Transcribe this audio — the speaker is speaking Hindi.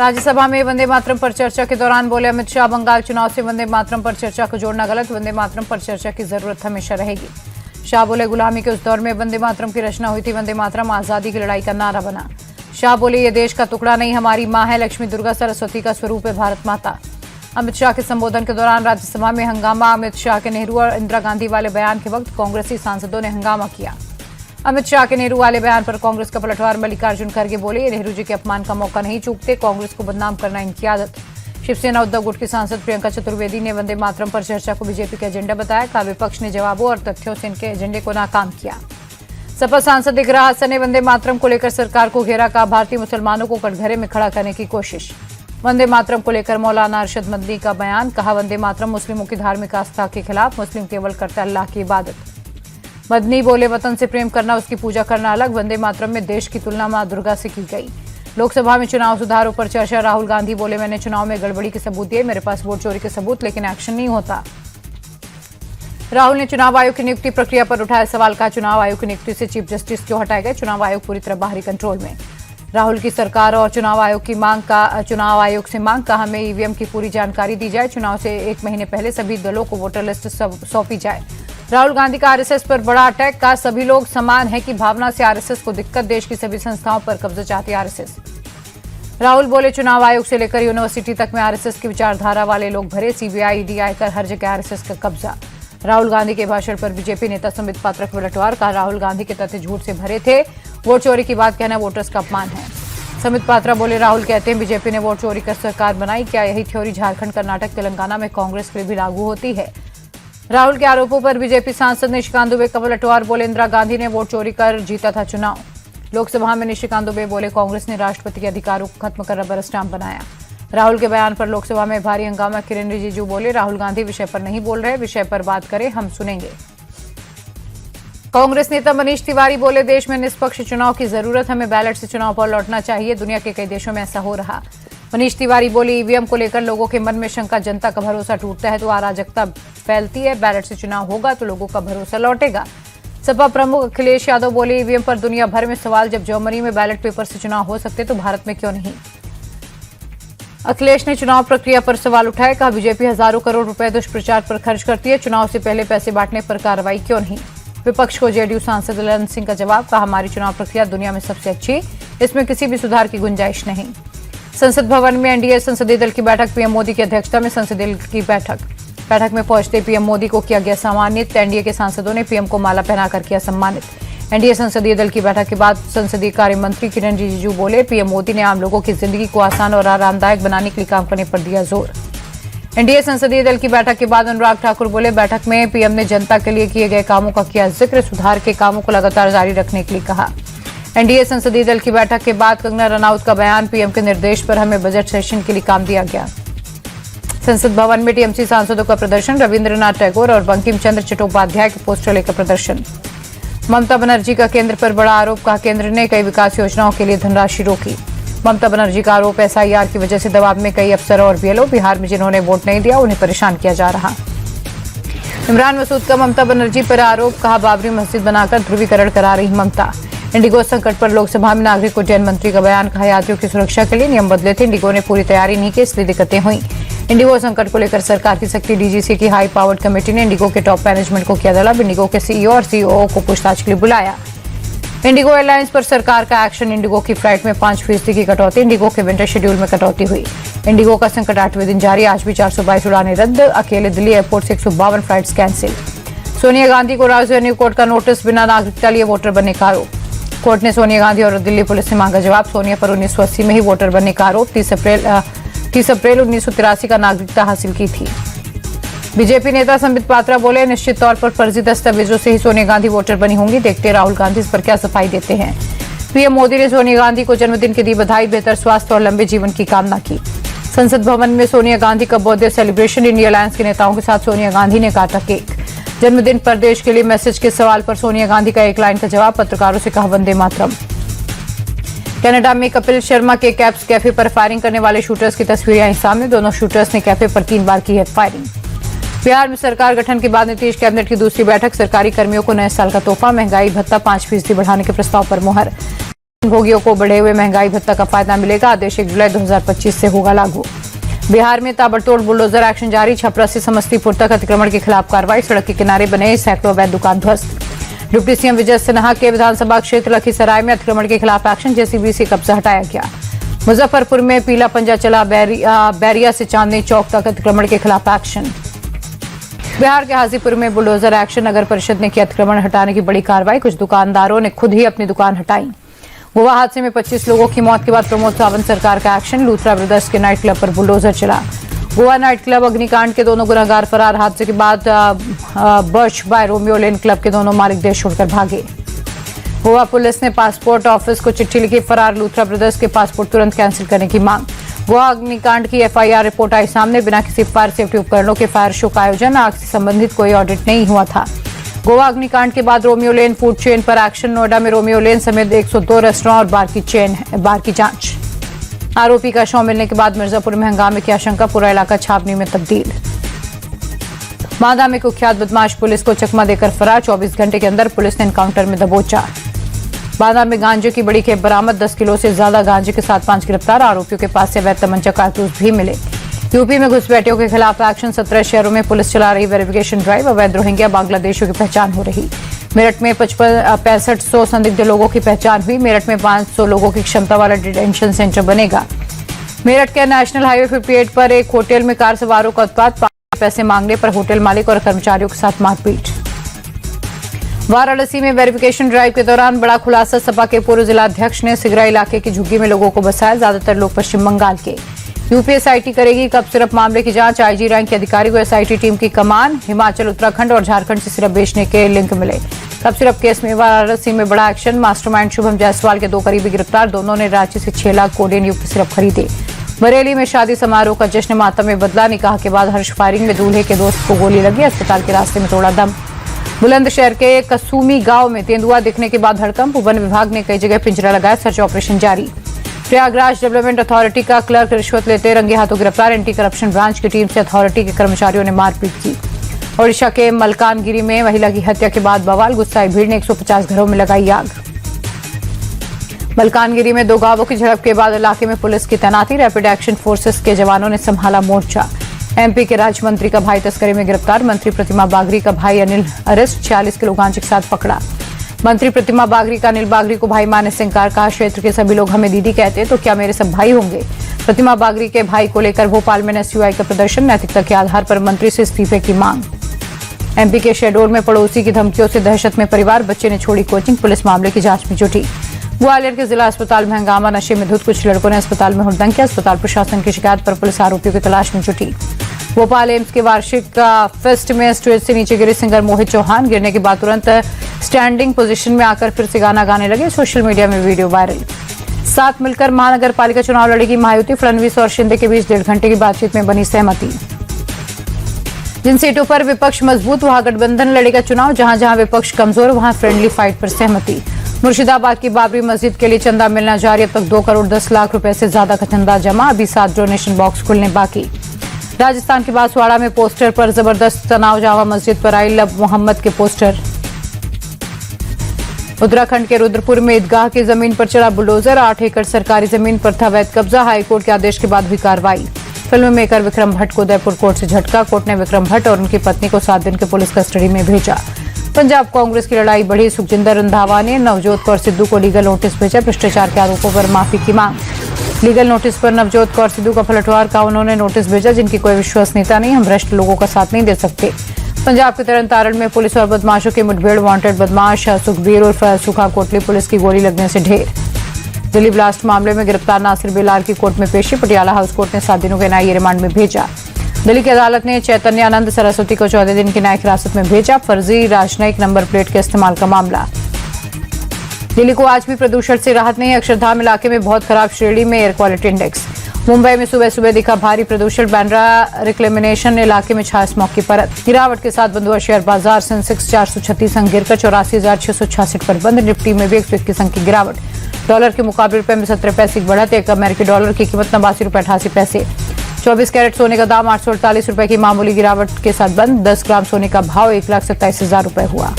राज्यसभा में वंदे मातरम पर चर्चा के दौरान बोले अमित शाह, बंगाल चुनाव से वंदे मातरम पर चर्चा को जोड़ना गलत। वंदे मातरम पर चर्चा की जरूरत हमेशा रहेगी। शाह बोले गुलामी के उस दौर में वंदे मातरम की रचना हुई थी। वंदे मातरम आजादी की लड़ाई का नारा बना। शाह बोले ये देश का टुकड़ा नहीं, हमारी मां है। लक्ष्मी, दुर्गा, सरस्वती का स्वरूप है भारत माता। अमित शाह के संबोधन के दौरान राज्यसभा में हंगामा। अमित शाह के नेहरू और इंदिरा गांधी वाले बयान के वक्त कांग्रेसी सांसदों ने हंगामा किया। अमित शाह के नेहरू वाले बयान पर कांग्रेस का पलटवार। मल्लिकार्जुन खड़गे बोले ये नेहरू जी के अपमान का मौका नहीं चूकते, कांग्रेस को बदनाम करना इनकी आदत। शिवसेना उद्धव गुट की सांसद प्रियंका चतुर्वेदी ने वंदे मातरम पर चर्चा को बीजेपी का एजेंडा बताया। कहा विपक्ष ने जवाबों और तथ्यों से इनके एजेंडे को नाकाम किया। सपा सांसद दिग्रा हसन ने वंदे मातरम को लेकर सरकार को घेरा। कहा भारतीय मुसलमानों को कटघरे में खड़ा करने की कोशिश। वंदे मातरम को लेकर मौलाना अरशद मदनी का बयान। कहा वंदे मातरम मुस्लिमों की धार्मिक आस्था के खिलाफ, मुस्लिम केवल करते अल्लाह की इबादत। मदनी बोले वतन से प्रेम करना, उसकी पूजा करना अलग। वंदे मातरम में देश की तुलना मां दुर्गा से की गई। लोकसभा में चुनाव सुधारों पर चर्चा। राहुल गांधी बोले मैंने चुनाव में गड़बड़ी के सबूत दिए, मेरे पास वोट चोरी के सबूत, लेकिन एक्शन नहीं होता। राहुल ने चुनाव आयोग की नियुक्ति प्रक्रिया पर उठाया सवाल। कहा चुनाव आयोग की नियुक्ति से चीफ जस्टिस क्यों हटाए गए? चुनाव आयोग पूरी तरह बाहरी कंट्रोल में। राहुल की सरकार और चुनाव आयोग से मांग। कहा हमें ईवीएम की पूरी जानकारी दी जाए। चुनाव से 1 महीने पहले सभी दलों को वोटर लिस्ट सौंपी जाए। राहुल गांधी का आरएसएस पर बड़ा अटैक। कहा सभी लोग समान है कि भावना से आरएसएस को दिक्कत, देश की सभी संस्थाओं पर कब्जा चाहती है आरएसएस। राहुल बोले चुनाव आयोग से लेकर यूनिवर्सिटी तक में आरएसएस की विचारधारा वाले लोग भरे। सीबीआई, ईडी आकर हर जगह आरएसएस का कब्जा। राहुल गांधी के भाषण पर बीजेपी नेता संबित पात्रा का पलटवार। कहा राहुल गांधी के तथ्य झूठ से भरे थे, वोट चोरी की बात कहना वोटर्स का अपमान है। संबित पात्रा बोले राहुल कहते हैं बीजेपी ने वोट चोरी कर सरकार बनाई। क्या यही थ्योरी झारखंड, कर्नाटक, तेलंगाना में कांग्रेस के लिए भी लागू होती है? राहुल के आरोपों पर बीजेपी सांसद निशिकांत दुबे का पलटवार। बोले इंदिरा गांधी ने वोट चोरी कर जीता था चुनाव। लोकसभा में निशिकांत दुबे बोले कांग्रेस ने राष्ट्रपति के अधिकारों को खत्म कर रबर स्टाम्प बनाया। राहुल के बयान पर लोकसभा में भारी हंगामा। किरेन रिजिजू बोले राहुल गांधी विषय पर नहीं बोल रहे, विषय पर बात करें, हम सुनेंगे। कांग्रेस नेता मनीष तिवारी बोले देश में निष्पक्ष चुनाव की जरूरत, हमें बैलेट से चुनाव पर लौटना चाहिए। दुनिया के कई देशों में ऐसा हो रहा। मनीष तिवारी बोले ईवीएम को लेकर लोगों के मन में शंका, जनता का भरोसा टूटता है तो अराजकता फैलती है। बैलेट से चुनाव होगा तो लोगों का भरोसा लौटेगा। सपा प्रमुख अखिलेश यादव बोले ईवीएम पर दुनिया भर में सवाल, जब जर्मनी में बैलेट पेपर से चुनाव हो सकते तो भारत में क्यों नहीं? अखिलेश ने चुनाव प्रक्रिया पर सवाल उठाए। कहा बीजेपी हजारों करोड़ रुपए दुष्प्रचार पर खर्च करती है, चुनाव से पहले पैसे बांटने पर कार्रवाई क्यों नहीं? विपक्ष को जेडीयू सांसद ललन सिंह का जवाब। कहा हमारी चुनाव प्रक्रिया दुनिया में सबसे अच्छी, इसमें किसी भी सुधार की गुंजाइश नहीं। संसद भवन में एनडीए संसदीय दल की बैठक। पीएम मोदी की अध्यक्षता में संसदीय दल की बैठक में पहुंचते पीएम मोदी को किया गया सम्मानित। एनडीए के सांसदों ने पीएम को माला पहनाकर किया सम्मानित। एनडीए संसदीय दल की बैठक के बाद संसदीय कार्य मंत्री किरेन रिजिजू बोले पीएम मोदी ने आम लोगों की जिंदगी को आसान और आरामदायक बनाने के लिए काम करने पर दिया जोर। एनडीए संसदीय दल की बैठक के बाद अनुराग ठाकुर बोले बैठक में पीएम ने जनता के लिए किए गए कामों का किया जिक्र, सुधार के कामों को लगातार जारी रखने के लिए कहा। एनडीए संसदीय दल की बैठक के बाद कंगना रनौत का बयान। पीएम के निर्देश पर हमें बजट सेशन के लिए काम दिया गया। संसद भवन में टीएमसी सांसदों का प्रदर्शन। रविंद्रनाथ टैगोर और बंकिम चंद्र चट्टोपाध्याय के पोस्टर लेकर प्रदर्शन। ममता बनर्जी का केंद्र पर बड़ा आरोप। कहा केंद्र ने कई विकास योजनाओं के लिए धनराशि रोकी। ममता बनर्जी का आरोप एसआईआर की वजह से दबाव में कई अफसर और बीएलओ बिहार में जिन्होंने वोट नहीं दिया उन्हें परेशान किया जा रहा। इमरान मसूद का ममता बनर्जी पर आरोप। कहा बाबरी मस्जिद बनाकर ध्रुवीकरण करा रही ममता। इंडिगो संकट पर लोकसभा में नागरिक उड्डयन मंत्री का बयान। कहा यात्रियों की सुरक्षा के लिए नियम बदले थे, इंडिगो ने पूरी तैयारी नहीं की इसलिए दिक्कतें हुई। इंडिगो संकट को लेकर सरकार की सख्ती। डीजीसी की हाई पावर्ड कमेटी ने इंडिगो के टॉप मैनेजमेंट को किया तलब। इंडिगो के सीईओ और सीओओ को पूछताछ के लिए बुलाया। इंडिगो एयरलाइंस पर सरकार का एक्शन। इंडिगो की फ्लाइट में 5% की कटौती। इंडिगो के विंटर शेड्यूल में कटौती हुई। इंडिगो का संकट 8वें दिन जारी। आज भी 422 उड़ानें रद्द। अकेले दिल्ली एयरपोर्ट से 152 फ्लाइट्स कैंसिल। सोनिया गांधी को राजधानी कोर्ट का नोटिस। बिना नागरिकता लिए वोटर बनने का आरोप। कोर्ट ने सोनिया गांधी और दिल्ली पुलिस से मांगा जवाब। सोनिया पर 1980 में ही वोटर बनने का आरोप। 30 अप्रैल 1983 का नागरिकता हासिल की थी। बीजेपी नेता संबित पात्रा बोले निश्चित तौर पर फर्जी दस्तावेजों से ही सोनिया गांधी वोटर बनी होंगी। देखते राहुल गांधी इस पर क्या सफाई देते हैं। पीएम मोदी ने सोनिया गांधी को जन्मदिन की दी बधाई। बेहतर स्वास्थ्य और लंबे जीवन की कामना की। संसद भवन में सोनिया गांधी का बर्थडे सेलिब्रेशन। इंडिया अलायंस के नेताओं के साथ सोनिया गांधी ने काटा केक। जन्मदिन पर देश के लिए मैसेज के सवाल पर सोनिया गांधी का एक लाइन का जवाब। पत्रकारों से कहा वंदे मातरम। कनाडा में कपिल शर्मा के कैप्स कैफे पर फायरिंग करने वाले शूटर्स की तस्वीरें आई सामने। दोनों शूटर्स ने कैफे पर 3 बार की है फायरिंग। बिहार में सरकार गठन के बाद नीतीश कैबिनेट की दूसरी बैठक। सरकारी कर्मियों को नए साल का तोहफा। महंगाई भत्ता 5% बढ़ाने के प्रस्ताव पर मुहर। भोगियों को बढ़े हुए महंगाई भत्ता का फायदा मिलेगा। आदेश 1 जुलाई 2025 से होगा लागू। बिहार में ताबड़तोड़ बुलडोजर एक्शन जारी। छपरा से समस्तीपुर तक अतिक्रमण के खिलाफ कार्रवाई। सड़क के किनारे बने सैकड़ों अवैध दुकान ध्वस्त। डिप्टी सीएम विजय सिन्हा के विधानसभा क्षेत्र लखीसराय में अतिक्रमण के खिलाफ एक्शन। जेसीबी से कब्जा हटाया गया। मुजफ्फरपुर में पीला पंजा चला। बैरिया से चांदनी चौक तक अतिक्रमण के खिलाफ एक्शन। बिहार के हाजीपुर में बुलडोजर एक्शन। नगर परिषद ने किया अतिक्रमण हटाने की बड़ी कार्रवाई। कुछ दुकानदारों ने खुद ही अपनी दुकान हटाई। गोवा हादसे में 25 लोगों की मौत के बाद प्रमोद सावंत सरकार का एक्शन। लूथरा ब्रदर्स के नाइट क्लब पर बुलडोजर चला। गोवा नाइट क्लब अग्निकांड के दोनों गुनहगार फरार। हादसे के बाद Birch by Romeo Lane club के दोनों मालिक देश छोड़कर भागे। गोवा पुलिस ने पासपोर्ट ऑफिस को चिट्ठी लिखी। फरार लूथरा ब्रदर्स के पासपोर्ट तुरंत कैंसिल करने की मांग। गोवा अग्निकांड की एफआईआर रिपोर्ट आई सामने। बिना किसी फायर सेफ्टी उपकरणों के फायर शो का आयोजन। आग से संबंधित कोई ऑडिट नहीं हुआ था। गोवा अग्निकांड के बाद रोमियो लेन फूड चेन पर एक्शन। नोएडा में रोमियो लेन समेत 102 रेस्टोरेंट और बार की जांच। आरोपी का शव मिलने के बाद मिर्जापुर में हंगामे की आशंका। पूरा इलाका छावनी में तब्दील। बांदा में कुख्यात बदमाश पुलिस को चकमा देकर फरार। 24 घंटे के अंदर पुलिस ने एनकाउंटर में दबोचा। बांदा में गांजे की बड़ी खेप बरामद। 10 किलो से ज्यादा गांजे के साथ 5 गिरफ्तार। आरोपियों के पास से अवैध तमंचा कारतूस भी मिले। यूपी में घुसपैठियों के खिलाफ एक्शन। 17 शहरों में पुलिस चला रही वेरिफिकेशन ड्राइव। अवैध रोहिंग्या बांग्लादेशियों की पहचान हो रही। मेरठ में 6500 संदिग्ध लोगों की पहचान हुई। मेरठ में 500 लोगों की क्षमता वाला डिटेंशन सेंटर बनेगा। मेरठ के नेशनल हाईवे 58 पर एक होटल में कार सवारों का उत्पात। पैसे मांगने पर होटल मालिक और कर्मचारियों के साथ मारपीट। वाराणसी में वेरिफिकेशन ड्राइव के दौरान बड़ा खुलासा। सपा के पूर्व जिलाध्यक्ष ने सिगरा इलाके की झुग्गी में लोगों को बसाया। ज्यादातर लोग पश्चिम बंगाल के। यूपी एसआईटी करेगी कप सिरप मामले की जांच। आईजी रैंक के अधिकारी को एसआईटी टीम की कमान। हिमाचल, उत्तराखंड और झारखंड से सिरप बेचने के लिंक मिले। कप सिरप केस में वाराणसी में बड़ा एक्शन। मास्टरमाइंड शुभम जायसवाल के 2 करीबी गिरफ्तार। दोनों ने रांची से 6 लाख कोडेन युक्त सिरप खरीदे। बरेली में शादी समारोह का जश्न मातम में बदला। निकाह के बाद हर्ष फायरिंग में दूल्हे के दोस्त को गोली लगी। अस्पताल के रास्ते में तोड़ा दम। बुलंदशहर के कसूमी गांव में तेंदुआ दिखने के बाद हड़कंप। वन विभाग ने कई जगह पिंजरा लगाया। सर्च ऑपरेशन जारी। प्रयागराज डेवलपमेंट अथॉरिटी का क्लर्क रिश्वत लेते रंगे हाथों गिरफ्तार। एंटी करप्शन ब्रांच की टीम से अथॉरिटी के कर्मचारियों ने मारपीट की। ओडिशा के मलकानगिरी में महिला की हत्या के बाद बवाल। गुस्साई भीड़ ने 150 घरों में लगाई आग। मलकानगिरी में 2 गांवों की झड़प के बाद इलाके में पुलिस की तैनाती। रैपिड एक्शन फोर्सेस के जवानों ने संभाला मोर्चा। एमपी के राज्य मंत्री का भाई तस्करी में गिरफ्तार। मंत्री प्रतिमा बागरी का भाई अनिल अरेस्ट। 46 किलो गांजे के साथ पकड़ा। मंत्री प्रतिमा बागरी का अनिल बागरी को भाई मानने से इंकार। कहा, क्षेत्र के सभी लोग हमें दीदी कहते तो क्या मेरे सब भाई होंगे। प्रतिमा बागरी के भाई को लेकर भोपाल में एसयूआई का प्रदर्शन। नैतिकता के आधार पर मंत्री से इस्तीफे की मांग। एमपी के शहडोल में पड़ोसी की धमकियों से दहशत में परिवार। बच्चे ने छोड़ी कोचिंग। पुलिस मामले की जांच में जुटी। ग्वालियर के जिला अस्पताल में हंगामा। नशे में धुत कुछ लड़कों ने अस्पताल में हुड़दंग किया। अस्पताल प्रशासन की शिकायत पर पुलिस आरोपियों की तलाश में जुटी। भोपाल एम्स के वार्षिक फेस्ट में स्टेज से नीचे गिरे सिंगर मोहित चौहान। गिरने के बाद तुरंत स्टैंडिंग पोजीशन में आकर फिर से गाना गाने लगे। सोशल मीडिया में वीडियो वायरल। साथ मिलकर महानगर पालिका चुनाव लड़ेगी महायुति। फडणवीस और शिंदे के बीच 1.5 घंटे की बातचीत में बनी सहमति। जिन सीटों पर विपक्ष मजबूत वहां गठबंधन लड़ेगा चुनाव। जहां जहां विपक्ष कमजोर वहां फ्रेंडली फाइट पर सहमति। मुर्शिदाबाद की बाबरी मस्जिद के लिए चंदा मिलना जारी। अब तक 2 करोड़ 10 लाख रुपए से ज्यादा का चंदा जमा। अभी 7 डोनेशन बॉक्स खुलने बाकी। राजस्थान के बांसवाड़ा में पोस्टर पर जबरदस्त तनाव। जामा मस्जिद पर आई लब मोहम्मद के पोस्टर। उत्तराखंड के रुद्रपुर में ईदगाह की जमीन पर चला बुलडोजर। 8 एकड़ सरकारी जमीन पर था अवैध कब्जा। हाईकोर्ट के आदेश के बाद हुई कार्रवाई। फिल्म मेकर विक्रम भट्ट को उदयपुर कोर्ट से झटका। कोर्ट ने विक्रम भट्ट और उनकी पत्नी को 7 दिन के पुलिस कस्टडी में भेजा। पंजाब कांग्रेस की लड़ाई बढ़ी। सुखजिंदर रंधावा ने नवजोत कौर सिद्धू को लीगल नोटिस भेजा। भ्रष्टाचार के आरोपों पर माफी की मांग। लीगल नोटिस पर नवजोत कौर सिद्धू का पलटवार का उन्होंने नोटिस भेजा। जिनकी कोई विश्वसनीयता नहीं। हम भ्रष्ट लोगों का साथ नहीं दे सकते। पंजाब के तरनतारण में पुलिस और बदमाशों की मुठभेड़। वांटेड बदमाश सुखबीर उर्फ सुखा कोटली पुलिस की गोली लगने से ढेर। दिल्ली ब्लास्ट मामले में गिरफ्तार नासिर बेलाल की कोर्ट में पेशी। पटियाला हाउस कोर्ट ने 7 दिनों के एनआईए रिमांड में भेजा। दिल्ली की अदालत ने चैतन्यानंद सरस्वती को 14 दिन की न्यायिक हिरासत में भेजा। फर्जी राजनयिक नंबर प्लेट के इस्तेमाल का मामला। दिल्ली को आज भी प्रदूषण से राहत नहीं। अक्षरधाम इलाके में बहुत खराब श्रेणी में एयर क्वालिटी इंडेक्स। मुंबई में सुबह सुबह दिखा भारी प्रदूषण। बांद्रा रिक्लेमिनेशन इलाके में छाया स्मॉग की परत। गिरावट के साथ बंद हुआ शेयर बाजार। सेंसेक्स 436 अंक गिरकर 84,666 पर बंद। निफ्टी में भी 121 अंक की गिरावट। डॉलर के मुकाबले रुपए में 17 पैसे की बढ़त। 1 अमेरिकी डॉलर की कीमत 89 रुपए 88 पैसे। 24 कैरेट सोने का दाम 848 रुपए की मामूली गिरावट के साथ बंद। 10 ग्राम सोने का भाव 1,27,000 रुपए हुआ।